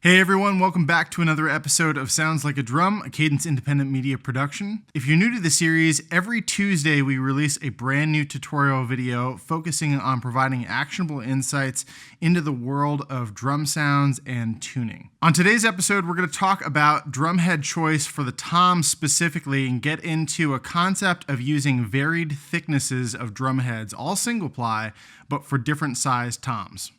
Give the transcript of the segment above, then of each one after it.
Hey everyone, welcome back to another episode of Sounds Like a Drum, a Cadence independent media production. If you're new to the series, every Tuesday we release a brand new tutorial video focusing on providing actionable insights into the world of drum sounds and tuning. On today's episode, we're going to talk about drumhead choice for the toms specifically and get into a concept of using varied thicknesses of drumheads, all single ply, but for different sized toms.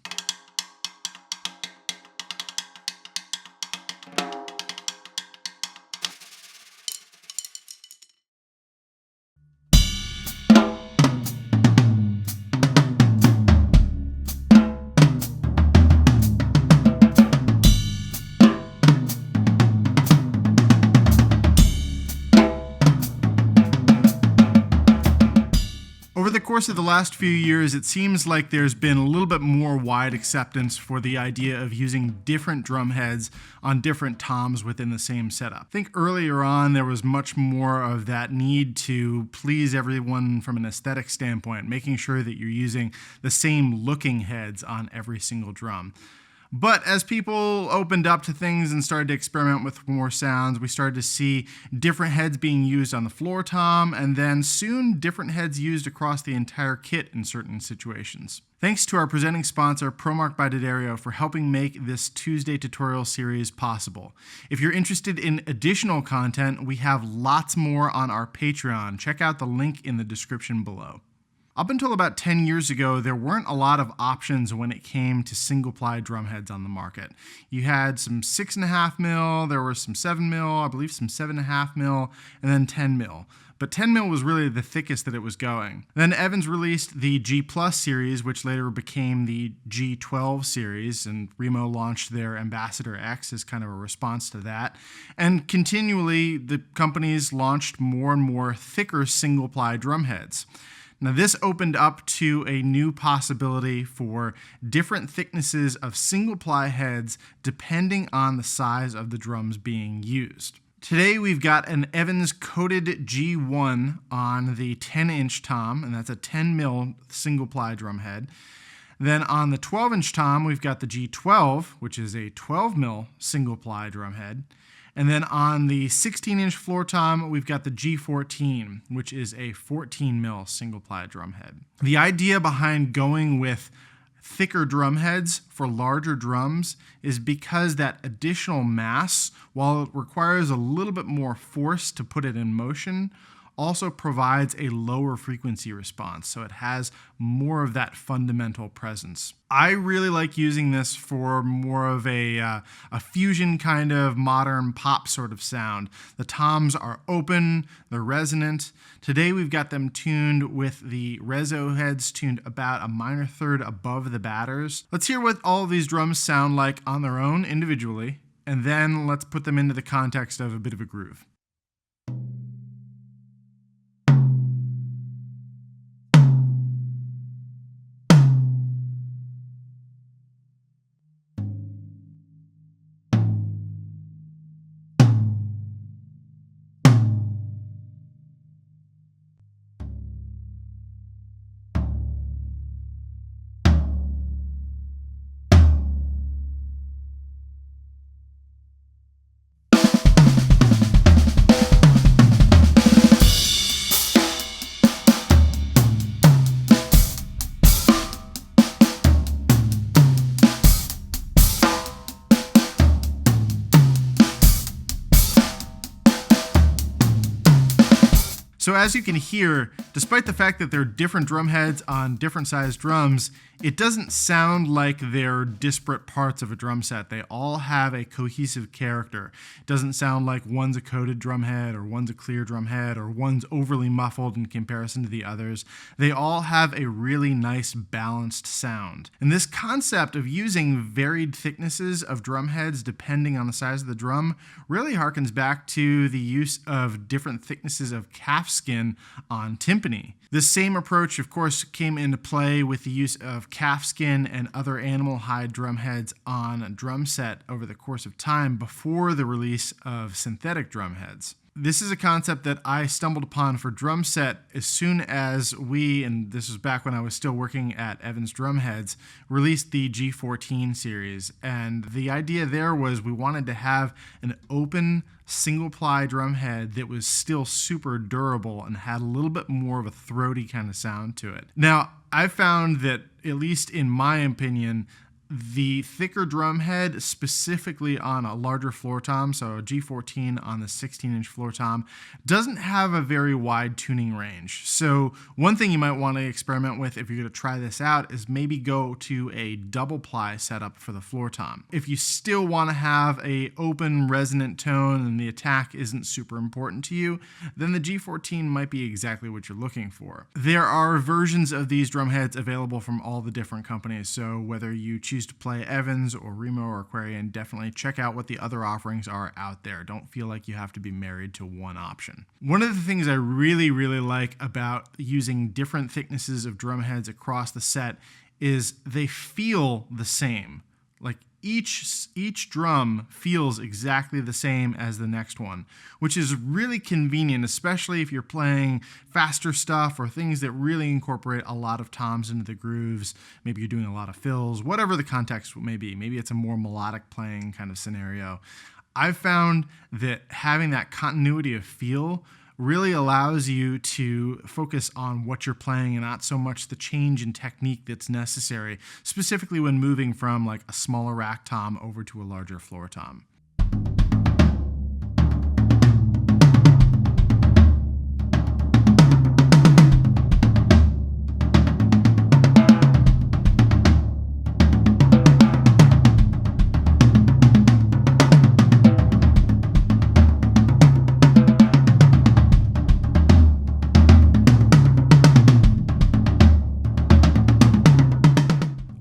Over the course of the last few years, it seems like there's been a little bit more wide acceptance for the idea of using different drum heads on different toms within the same setup. I think earlier on there was much more of that need to please everyone from an aesthetic standpoint, making sure that you're using the same looking heads on every single drum. But as people opened up to things and started to experiment with more sounds, we started to see different heads being used on the floor tom, and then soon different heads used across the entire kit in certain situations. Thanks to our presenting sponsor, ProMark by D'Addario, for helping make this Tuesday tutorial series possible. If you're interested in additional content, we have lots more on our Patreon. Check out the link in the description below. Up until about 10 years ago, there weren't a lot of options when it came to single-ply drumheads on the market. You had some 6.5 mil, there were some 7 mil, I believe some 7.5 mil, and then 10 mil. But 10 mil was really the thickest that it was going. Then Evans released the G Plus series, which later became the G12 series, and Remo launched their Ambassador X as kind of a response to that. And continually, the companies launched more and more thicker single-ply drumheads. Now this opened up to a new possibility for different thicknesses of single-ply heads depending on the size of the drums being used. Today we've got an Evans coated G1 on the 10-inch tom, and that's a 10 mil single-ply drum head. Then on the 12-inch tom, we've got the G12, which is a 12 mil single-ply drum head. And then on the 16-inch floor tom, we've got the G14, which is a 14 mil single-ply drum head. The idea behind going with thicker drum heads for larger drums is because that additional mass, while it requires a little bit more force to put it in motion, also provides a lower frequency response, so it has more of that fundamental presence. I really like using this for more of a fusion kind of modern pop sort of sound. The toms are open, they're resonant. Today we've got them tuned with the Reso heads tuned about a minor third above the batters. Let's hear what all of these drums sound like on their own individually, and then let's put them into the context of a bit of a groove. So as you can hear, despite the fact that they're different drum heads on different sized drums, it doesn't sound like they're disparate parts of a drum set. They all have a cohesive character. It doesn't sound like one's a coated drum head or one's a clear drum head or one's overly muffled in comparison to the others. They all have a really nice balanced sound. And this concept of using varied thicknesses of drum heads depending on the size of the drum really harkens back to the use of different thicknesses of calf skin on timpani. This same approach, of course, came into play with the use of calf skin and other animal hide drum heads on a drum set over the course of time before the release of synthetic drum heads. This is a concept that I stumbled upon for drum set as soon as and this was back when I was still working at Evans Drumheads, released the G14 series. And the idea there was we wanted to have an open single ply drum head that was still super durable and had a little bit more of a throaty kind of sound to it. Now, I found that, at least in my opinion, the thicker drum head, specifically on a larger floor tom, so a G14 on the 16-inch floor tom, doesn't have a very wide tuning range. So one thing you might want to experiment with if you're going to try this out is maybe go to a double ply setup for the floor tom. If you still want to have a open resonant tone and the attack isn't super important to you, then the G14 might be exactly what you're looking for. There are versions of these drum heads available from all the different companies, so whether you choose to play Evans or Remo or Aquarian, definitely check out what the other offerings are out there. Don't feel like you have to be married to one option. One of the things I really like about using different thicknesses of drum heads across the set is they feel the same. Like each drum feels exactly the same as the next one, which is really convenient, especially if you're playing faster stuff or things that really incorporate a lot of toms into the grooves. Maybe you're doing a lot of fills, whatever the context may be. Maybe it's a more melodic playing kind of scenario. I've found that having that continuity of feel really allows you to focus on what you're playing and not so much the change in technique that's necessary, specifically when moving from like a smaller rack tom over to a larger floor tom.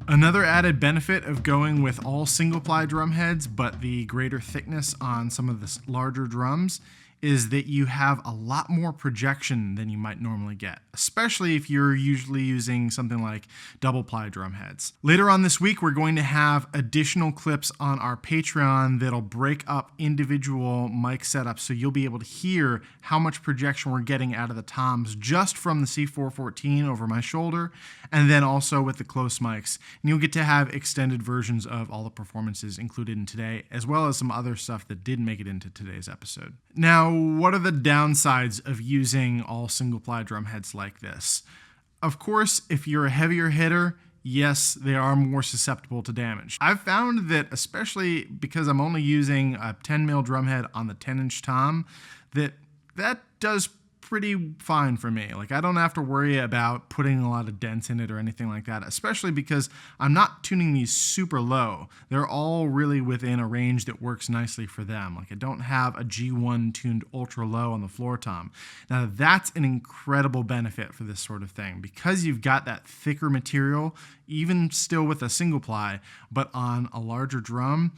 Another added benefit of going with all single ply drum heads, but the greater thickness on some of the larger drums, is that you have a lot more projection than you might normally get, especially if you're usually using something like double ply drum heads. Later on this week, we're going to have additional clips on our Patreon that'll break up individual mic setups, so you'll be able to hear how much projection we're getting out of the toms just from the C414 over my shoulder, and then also with the close mics. And you'll get to have extended versions of all the performances included in today, as well as some other stuff that didn't make it into today's episode. Now, what are the downsides of using all single ply drum heads like this? Of course, if you're a heavier hitter, yes, they are more susceptible to damage. I've found that, especially because I'm only using a 10mm drum head on the 10-inch tom, that does pretty fine for me. Like, I don't have to worry about putting a lot of dents in it or anything like that, especially because I'm not tuning these super low. They're all really within a range that works nicely for them. Like, I don't have a G1 tuned ultra low on the floor tom. Now, that's an incredible benefit for this sort of thing, because you've got that thicker material, even still with a single ply, but on a larger drum.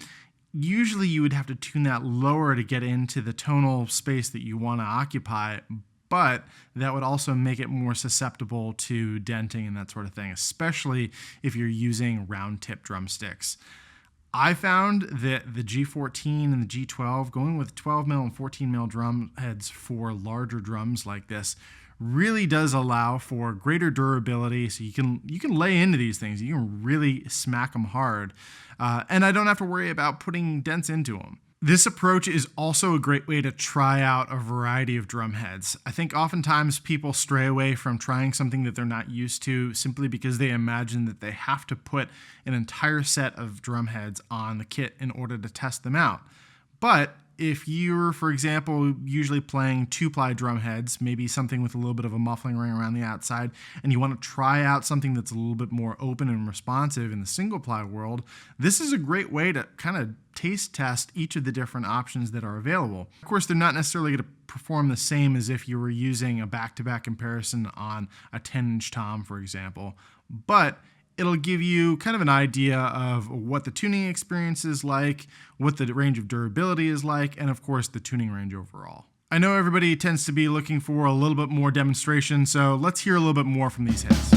Usually you would have to tune that lower to get into the tonal space that you want to occupy, but that would also make it more susceptible to denting and that sort of thing, especially if you're using round tip drumsticks. I found that the G14 and the G12, going with 12mm and 14mm drum heads for larger drums like this, really does allow for greater durability, so you can lay into these things. You can really smack them hard, and I don't have to worry about putting dents into them. This approach is also a great way to try out a variety of drum heads. I think oftentimes people stray away from trying something that they're not used to simply because they imagine that they have to put an entire set of drum heads on the kit in order to test them out. But if you're, for example, usually playing 2-ply drum heads, maybe something with a little bit of a muffling ring around the outside, and you want to try out something that's a little bit more open and responsive in the single-ply world, this is a great way to kind of taste test each of the different options that are available. Of course, they're not necessarily going to perform the same as if you were using a back-to-back comparison on a 10-inch tom, for example, but it'll give you kind of an idea of what the tuning experience is like, what the range of durability is like, and of course the tuning range overall. I know everybody tends to be looking for a little bit more demonstration, so let's hear a little bit more from these heads.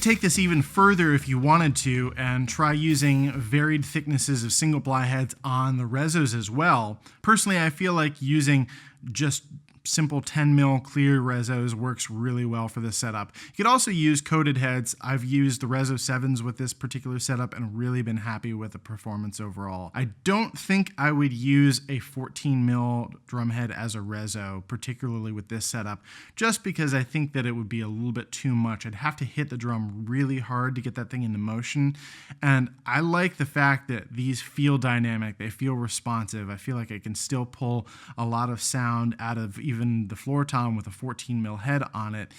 take this even further if you wanted to and try using varied thicknesses of single ply heads on the resos as well. Personally, I feel like using just simple 10 mil clear resos works really well for this setup. You could also use coated heads. I've used the Reso 7s with this particular setup and really been happy with the performance overall. I don't think I would use a 14 mil drum head as a reso, particularly with this setup, just because I think that it would be a little bit too much. I'd have to hit the drum really hard to get that thing into motion. And I like the fact that these feel dynamic, they feel responsive. I feel like I can still pull a lot of sound out of even the floor tom with a 14 mil head on it,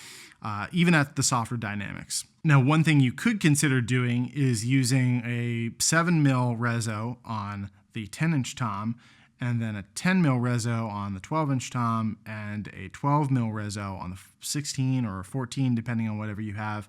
even at the softer dynamics. Now, one thing you could consider doing is using a 7 mil reso on the 10-inch tom, and then a 10 mil reso on the 12-inch tom, and a 12 mil reso on the 16 or 14, depending on whatever you have.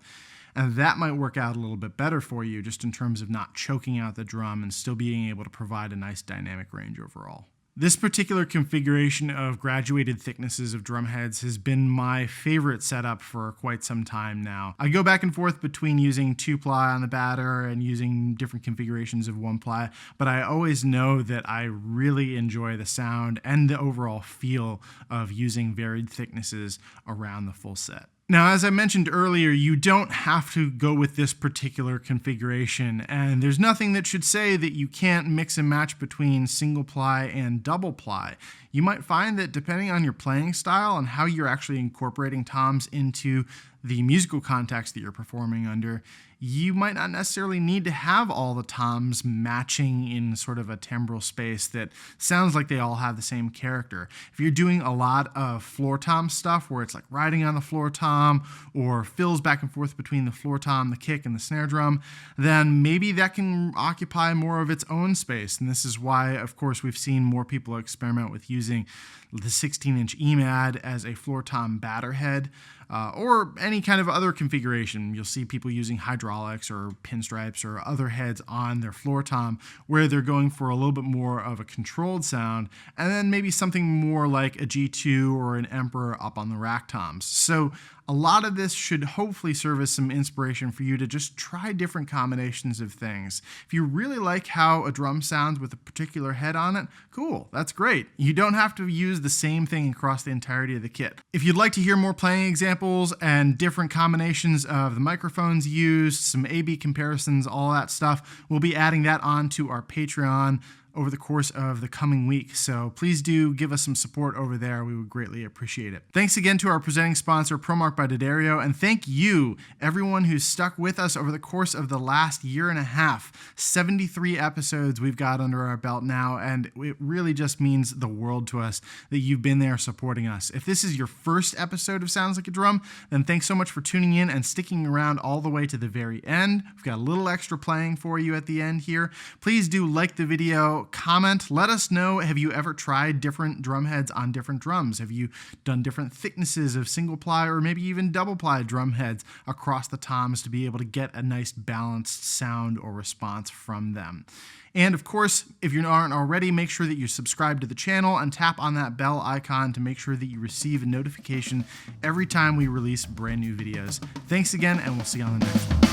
And that might work out a little bit better for you, just in terms of not choking out the drum and still being able to provide a nice dynamic range overall. This particular configuration of graduated thicknesses of drum heads has been my favorite setup for quite some time now. I go back and forth between using 2-ply on the batter and using different configurations of 1-ply, but I always know that I really enjoy the sound and the overall feel of using varied thicknesses around the full set. Now, as I mentioned earlier, you don't have to go with this particular configuration, and there's nothing that should say that you can't mix and match between single ply and double ply. You might find that depending on your playing style and how you're actually incorporating toms into the musical context that you're performing under, you might not necessarily need to have all the toms matching in sort of a timbral space that sounds like they all have the same character. If you're doing a lot of floor tom stuff where it's like riding on the floor tom or fills back and forth between the floor tom, the kick, and the snare drum, then maybe that can occupy more of its own space. And this is why, of course, we've seen more people experiment with using the 16-inch EMAD as a floor tom batter head, or any kind of other configuration. You'll see people using hydraulics or pinstripes or other heads on their floor tom where they're going for a little bit more of a controlled sound, and then maybe something more like a G2 or an Emperor up on the rack toms. So a lot of this should hopefully serve as some inspiration for you to just try different combinations of things. If you really like how a drum sounds with a particular head on it, cool, that's great. You don't have to use the same thing across the entirety of the kit. If you'd like to hear more playing examples and different combinations of the microphones used, some A/B comparisons, all that stuff, we'll be adding that onto our Patreon over the course of the coming week. So please do give us some support over there. We would greatly appreciate it. Thanks again to our presenting sponsor, ProMark by D'Addario, and thank you, everyone who's stuck with us over the course of the last year and a half. 73 episodes we've got under our belt now, and it really just means the world to us that you've been there supporting us. If this is your first episode of Sounds Like a Drum, then thanks so much for tuning in and sticking around all the way to the very end. We've got a little extra playing for you at the end here. Please do like the video, comment, let us know, have you ever tried different drum heads on different drums? Have you done different thicknesses of single ply or maybe even double ply drum heads across the toms to be able to get a nice balanced sound or response from them? And of course, if you aren't already, make sure that you subscribe to the channel and tap on that bell icon to make sure that you receive a notification every time we release brand new videos. Thanks again, and we'll see you on the next one.